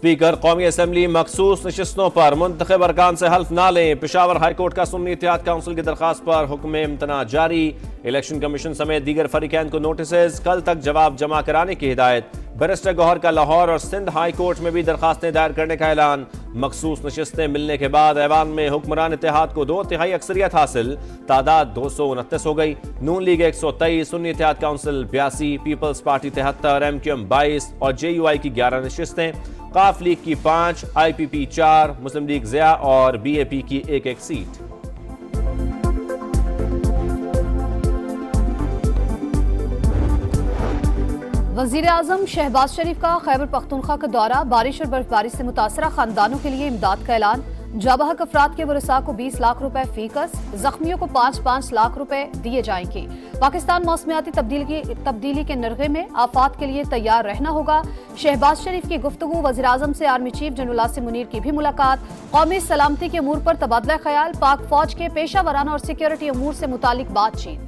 Speaker कौमी assembly मखसूस नशिस्तों पर मुंतखब अरकान से हल्फ ना लें। पेशावर हाईकोर्ट का सुन्नी इत्तेहाद काउंसिल की दरखास्त पर हुक्म इम्तना जारी। इलेक्शन कमीशन समेत दीगर फरीकैन को नोटिस, कल तक जवाब जमा कराने की हिदायत। बैरिस्टर गौहर का लाहौर और सिंध हाई कोर्ट में भी दरखास्तें दायर करने का ऐलान। मखसूस नशिस्तें मिलने के बाद ऐवान में हुक्मरान इत्तेहाद को 2/3 अक्सरियत हासिल, तादाद 229 हो गई। Noon League 123, Sunni Ittehad Council 82, Peoples Party 73, MQM 22 और JUI की 11 नशिस्तें, काफ लीग की 5, IPP 4, मुस्लिम लीग ज़िया और BAP की 1-1 सीट। वजीर आजम शहबाज शरीफ का खैबर पख्तूनख्वा का दौरा, बारिश और बर्फबारी से मुतासरा खानदानों के लिए इमदाद का ऐलान। जाबहक अफराद के वरसा को 20 लाख रुपए फीकस, जख्मियों को 5-5 लाख रुपए दिए जाएंगे। पाकिस्तान मौसमियाती तब्दीली के नरगे में आफात के लिए तैयार रहना होगा। शहबाज शरीफ की गुफ्तगू, वजीर आजम से army chief general Asim Munir की भी मुलाकात। कौमी सलामती के अमूर पर तबादला ख्याल, पाक फौज के पेशा वराना और सिक्योरिटी अमूर से मुतालिक बातचीत।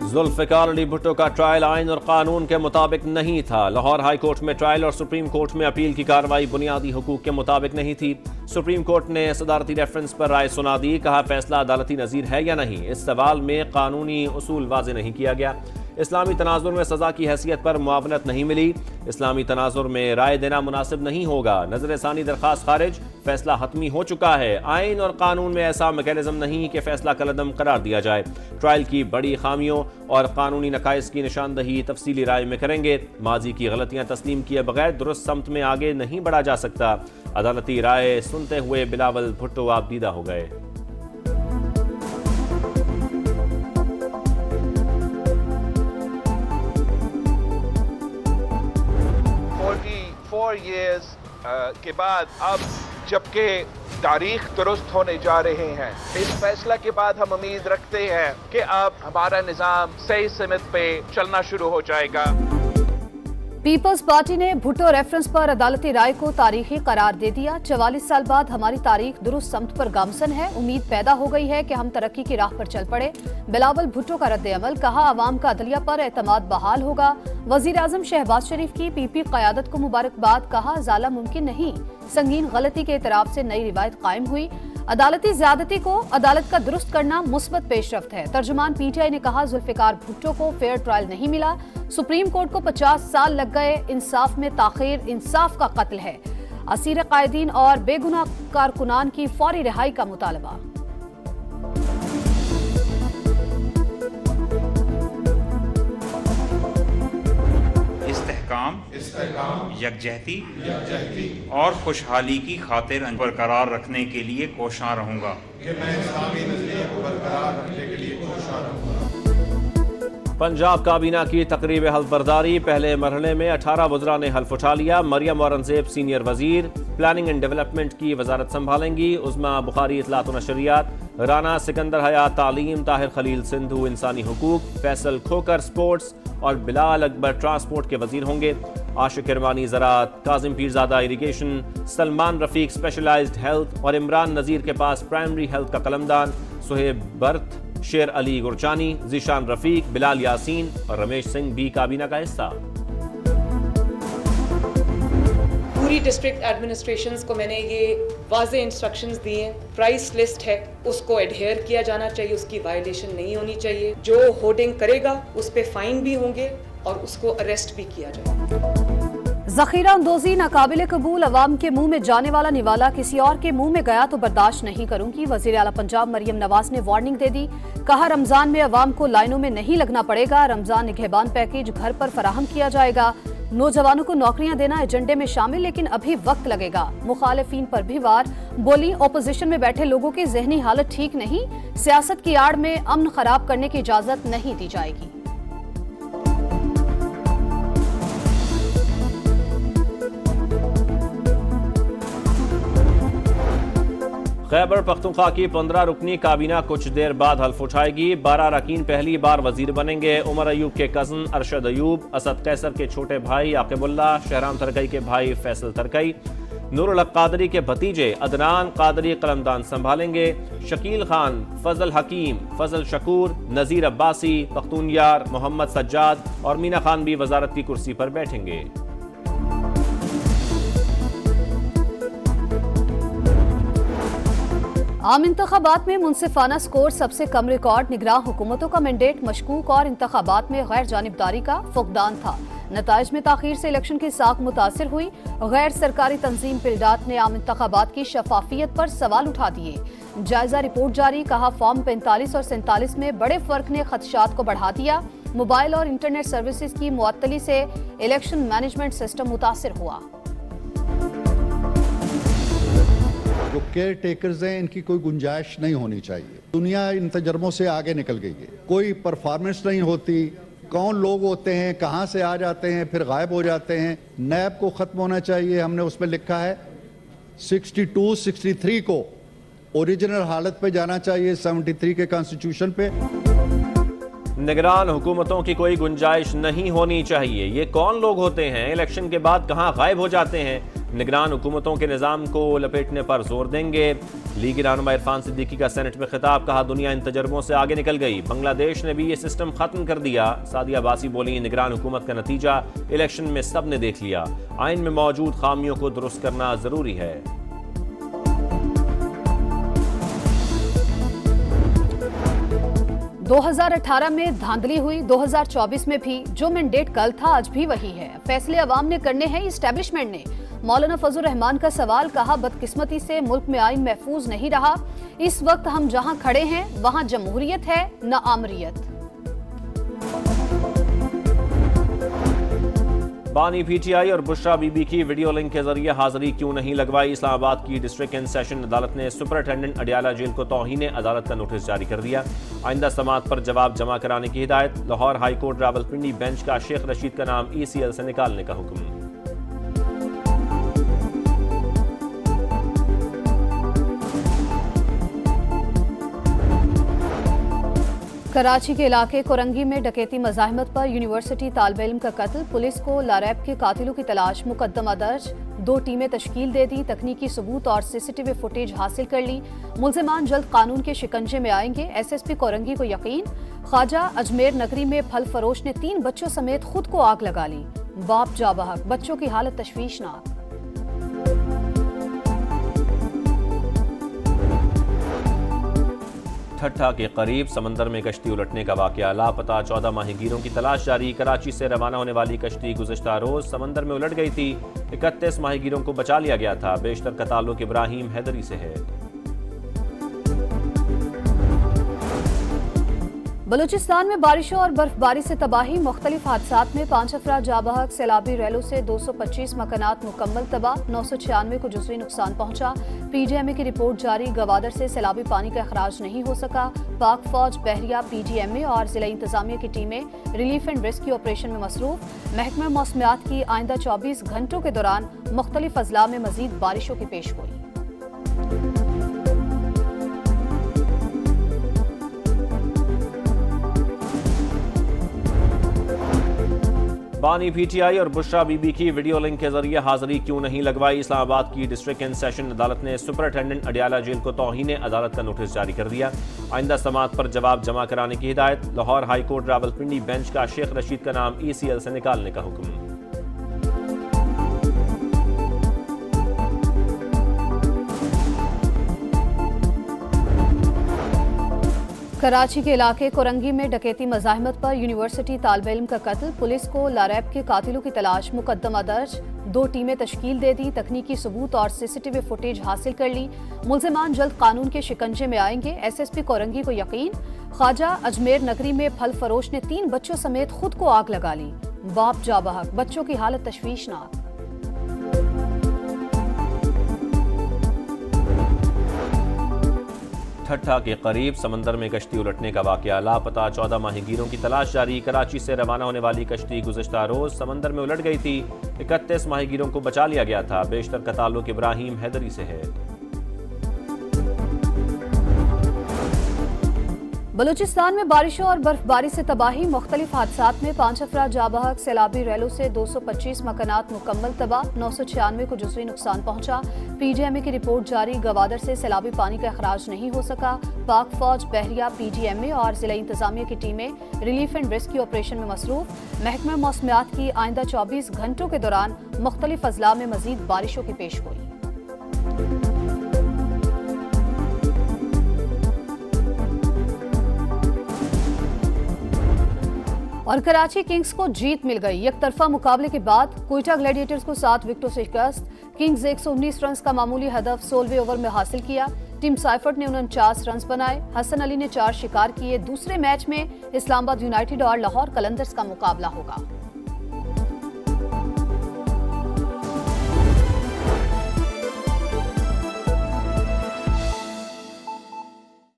जुल्फ़िकार अली भुट्टो का ट्रायल आइन और कानून के मुताबिक नहीं था। लाहौर हाई कोर्ट में ट्रायल और सुप्रीम कोर्ट में अपील की कार्रवाई बुनियादी हुकूक के मुताबिक नहीं थी। सुप्रीम कोर्ट ने सदारती रेफरेंस पर राय सुना दी, कहा फैसला अदालती नज़ीर है या नहीं, इस सवाल में कानूनी उसूल वाज़े नहीं किया गया। इस्लामी तनाजुर में सजा की हैसियत पर मुआवनत नहीं मिली, इस्लामी तनाजुर में राय देना मुनासिब नहीं होगा। नजर सानी दरखास्त खारिज, फैसला हतमी हो चुका है। आइन और कानून में ऐसा मैकेनिज्म नहीं कि फैसला कलअदम करार दिया जाए। ट्रायल की बड़ी खामियों और कानूनी नकाइस की निशानदही तफसीली राय में करेंगे। माजी की गलतियां तस्लीम किए बगैर दुरुस्त समत में आगे नहीं बढ़ा जा सकता। अदालती राय सुनते हुए बिलावल भुट्टो आपदीदा हो गए। 4 years के बाद अब जबकि तारीख दुरुस्त होने जा रहे हैं, इस फैसला के बाद हम उम्मीद रखते हैं कि अब हमारा निज़ाम सही सिमत पे चलना शुरू हो जाएगा। पीपल्स पार्टी ने भुट्टो रेफरेंस पर अदालती राय को तारीखी करार दे दिया। 44 साल बाद हमारी तारीख दुरुस्त समत पर गामसन है। उम्मीद पैदा हो गई है कि हम तरक्की की राह पर चल पड़े। बिलावल भुट्टो का रद्द अमल, कहा आवाम का अदलिया पर एतमाद बहाल होगा। वजीर आजम शहबाज शरीफ की PP क़यादत को मुबारकबाद, कहा ज़ाला मुमकिन नहीं, संगीन गलती के एतराफ से नई रिवायत कायम हुई। अदालती ज्यादती को अदालत का दुरुस्त करना मुस्बत पेशरफ्त है। तर्जुमान PTI ने कहा जुल्फ़िकार भुट्टो को फेयर ट्रायल नहीं मिला। सुप्रीम कोर्ट को 50 साल लग गए, इंसाफ में ताखीर इंसाफ का कत्ल है। असीर कायदीन और बेगुनाह कारकुनान की फौरी रिहाई का मुतालबा। यकजहती और खुशहाली की खातिर बरकरार रखने के लिए कोशां रहूंगा। पंजाब काबीना की तकरीब हल्फ बर्दारी, पहले मरहले में 18 वज़रा ने हल्फ उठा लिया। मरियम औरंगजेब सीनियर वजीर, प्लानिंग एंड डेवलपमेंट की वजारत संभालेंगी। उस्मा बुखारी इत्तलात व नशरियात, राना सिकंदर हयात तालीम, ताहिर खलील सिंधु इंसानी हुकूक, फैसल खोकर स्पोर्ट्स और बिलाल अकबर ट्रांसपोर्ट के वजीर होंगे। आशिक किरमानी ज़राअत, काजिम पीरज़ादा इरिगेशन, सलमान रफ़ीक स्पेशलाइज्ड हेल्थ और इमरान नज़ीर के पास प्राइमरी हेल्थ का कलमदान। सुहेब बर्थ, शेर अली गुरचानी, जीशान रफ़ीक, बिलाल यासीन और रमेश सिंह भी काबीना का हिस्सा। पूरी डिस्ट्रिक्ट एडमिनिस्ट्रेशंस को मैंने ये वाज़े इंस्ट्रक्शंस दिए हैं। प्राइस लिस्ट है, उसको एडहेयर किया जाना चाहिए, उसकी वायलेशन नहीं होनी चाहिए। जो होर्डिंग करेगा उस पे फाइन भी होंगे और उसको अरेस्ट भी किया जाएगा। जखीरा अंदोजी नाकाबिल कबूल, अवाम के मुंह में जाने वाला निवाला किसी और के मुंह में गया तो बर्दाश्त नहीं करूंगी। वजीर आला पंजाब मरियम नवाज ने वार्निंग दे दी, कहा रमजान में अवाम को लाइनों में नहीं लगना पड़ेगा। रमजान निगहबान पैकेज घर पर फराहम किया जाएगा। नौजवानों को नौकरियां देना एजेंडे में शामिल, लेकिन अभी वक्त लगेगा। मुखालिफिन पर भी वार, बोली ओपोजिशन में बैठे लोगों की जहनी हालत ठीक नहीं, सियासत की आड़ में अमन खराब करने की इजाजत नहीं दी जाएगी। खैबर पख्तूनख्वा की 15 रुकनी काबीना कुछ देर बाद हल्फ उठाएगी। 12 अरकान पहली बार वजीर बनेंगे। उमर अयूब के कजन अरशद अयूब, असद कैसर के छोटे भाई आकिबुल्लाह, शहराम तरकई के भाई फैसल तरकई, नूरुल हक कादरी के भतीजे अदनान कादरी कलमदान संभालेंगे। शकील खान, फजल हकीम, फजल शकूर, नजीर अब्बासी, पख्तूनयार, मोहम्मद सज्जाद और मीना खान भी वजारत की कुर्सी पर बैठेंगे। आम इंतखाबात में मुनसिफाना स्कोर सबसे कम रिकॉर्ड। निगरान हुकूमतों का मैंडेट मशकूक और इंतखाबात में गैर जानिबदारी का फुकदान था। नताइज में ताखीर से इलेक्शन की साख मुतासिर हुई। गैर सरकारी तंजीम पिलडात ने आम इंतखाबात की शफाफियत पर सवाल उठा दिए। जायजा रिपोर्ट जारी, कहा फॉर्म 45 और 47 में बड़े फर्क ने खदशात को बढ़ा दिया। मोबाइल और इंटरनेट सर्विसेज की मुअत्तली से इलेक्शन मैनेजमेंट सिस्टम मुतासिर हुआ। जो केयर टेकर्स हैं इनकी कोई गुंजाइश नहीं होनी चाहिए। दुनिया इन तजर्बों से आगे निकल गई है। कोई परफॉर्मेंस नहीं होती, कौन लोग होते हैं, कहां से आ जाते हैं, फिर गायब हो जाते हैं। नैब को खत्म होना चाहिए। हमने उसमें लिखा है 62, 63 को ओरिजिनल हालत पे जाना चाहिए, 73 के कॉन्स्टिट्यूशन पे। निगरान हुकूमतों की कोई गुंजाइश नहीं होनी चाहिए। ये कौन लोग होते हैं, इलेक्शन के बाद कहां गायब हो जाते हैं। निगरान हुकूमतों के निज़ाम को लपेटने पर जोर देंगे। लीगी रहनुमा इरफान सिद्दीकी का सेनेट में खिताब, कहा दुनिया इन तजर्बों से आगे निकल गई। बांग्लादेश ने भी ये सिस्टम खत्म कर दिया। सादिया बासी बोली, निगरान हुकूमत का नतीजा इलेक्शन में सब ने देख लिया। आइन में मौजूद खामियों को दुरुस्त करना जरूरी है। 2018 में धांधली हुई, 2024 में भी। जो मैंडेट कल था आज भी वही है। फैसले अवाम ने करने हैं, इस्टेब्लिशमेंट ने। मौलाना फजल रहमान का सवाल, कहा बदकिस्मती से मुल्क में आइन महफूज नहीं रहा। इस वक्त हम जहां खड़े हैं वहां जमहूरियत है न आमरियत। बानी पीटीआई और बुशरा बीबी की वीडियो लिंक के जरिए हाजिरी क्यों नहीं लगवाई। इस्लामाबाद की डिस्ट्रिक्ट एंड सेशन अदालत ने सुपरिटेंडेंट अडियाला जेल को तौहीन अदालत का नोटिस जारी कर दिया। आइंदा समाअत पर जवाब जमा कराने की हिदायत। Lahore high court Rawalpindi bench का शेख रशीद का नाम ECL से निकालने का हुक्म। कराची के इलाके कोरंगी में डकैती मज़ाहमत पर यूनिवर्सिटी तालिब इल्म का कत्ल। पुलिस को लारैब के कातिलों की तलाश, मुकदमा दर्ज। 2 टीमें तश्कील दे दी। तकनीकी सबूत और CCTV फुटेज हासिल कर ली। मुल्जिमान जल्द कानून के शिकंजे में आएंगे। SSP कोरंगी को यकीन। ख्वाजा अजमेर नगरी में फल फरोश ने 3 बच्चों समेत खुद को आग लगा ली। बाप जाबहक, बच्चों की हालत तशवीशनाक। ठट्ठा के करीब समंदर में कश्ती उलटने का वाकया। लापता 14 माहीगीरों की तलाश जारी। कराची से रवाना होने वाली कश्ती गुज़िश्ता रोज समंदर में उलट गई थी। 31 माहीगीरों को बचा लिया गया था। बेशतर का ताल्लुक इब्राहिम हैदरी से है। बलूचिस्तान में बारिशों और बर्फबारी से तबाही। मुख्तलिफ हादसात में 5 अफराद जाबहक। सैलाबी रैलों से 225 मकानात मुकम्मल तबाह। 996 को जुज़वी नुकसान पहुंचा। PGMA की रिपोर्ट जारी। गवादर से सैलाबी पानी का अखराज नहीं हो सका। पाक फौज, बहरिया, PGMA और जिला इंतजामिया की टीमें रिलीफ एंड रेस्क्यू ऑपरेशन में मसरूफ। महकमा मौसमियात की आइंदा 24 घंटों के दौरान मुख्तलिफ अजला में मजीद बारिशों की पेशगोई। बानी पीटीआई और बुशरा बीबी की वीडियो लिंक के जरिए हाजिरी क्यों नहीं लगवाई। इस्लामाबाद की डिस्ट्रिक्ट एंड सेशन अदालत ने सुपरिटेंडेंट अडियाला जेल को तौहीन अदालत का नोटिस जारी कर दिया। आइंदा समाअत पर जवाब जमा कराने की हिदायत। Lahore high court Rawalpindi bench का शेख रशीद का नाम ECL से निकालने का हुक्म। कराची के इलाके कोरंगी में डकैती मज़ाहमत पर यूनिवर्सिटी तालिब इल्म का कत्ल। पुलिस को लारैब के कातिलों की तलाश, मुकदमा दर्ज। 2 टीमें तश्कील दे दी। तकनीकी सबूत और CCTV फुटेज हासिल कर ली। मुल्जिमान जल्द कानून के शिकंजे में आएंगे। SSP कोरंगी को यकीन। ख्वाजा अजमेर नगरी में फल फरोश ने 3 बच्चों समेत खुद को आग लगा ली। बाप जाबहक, बच्चों की हालत तशवीशनाक। ठट्ठा के करीब समंदर में कश्ती उलटने का वाकया। लापता 14 माहीगीरों की तलाश जारी। कराची से रवाना होने वाली कश्ती गुज़िश्ता रोज समंदर में उलट गई थी। 31 माहीगीरों को बचा लिया गया था। बेशतर का ताल्लुक इब्राहिम हैदरी से है। बलूचिस्तान में बारिशों और बर्फबारी से तबाही, मुख्तलिफ हादसात में 5 अफराद जाँ बहक, सैलाबी रैलों से 225 मकानात मुकम्मल तबाह, 996 को जुज़वी नुकसान पहुंचा। पीजीएमए की रिपोर्ट जारी, गवादर से सैलाबी पानी का अखराज नहीं हो सका। पाक फौज, बहरिया, पीजीएमए और जिला इंतजामिया की टीमें रिलीफ एंड रेस्क्यू ऑपरेशन में मसरूफ। महकमा मौसमियात की आइंदा 24 घंटों के दौरान मुख्तलिफ अजला में मजीद बारिशों की पेशगोई। और कराची किंग्स को जीत मिल गई। एक तरफा मुकाबले के बाद कोयटा ग्लैडिएटर्स को 7 विकेटों से शिकस्त। किंग्स 119 रन का मामूली हदफ 16वें ओवर में हासिल किया। टीम साइफर्ट ने 49 रन बनाए। हसन अली ने 4 शिकार किए। दूसरे मैच में इस्लामाबाद यूनाइटेड और लाहौर कलंदर्स का मुकाबला होगा।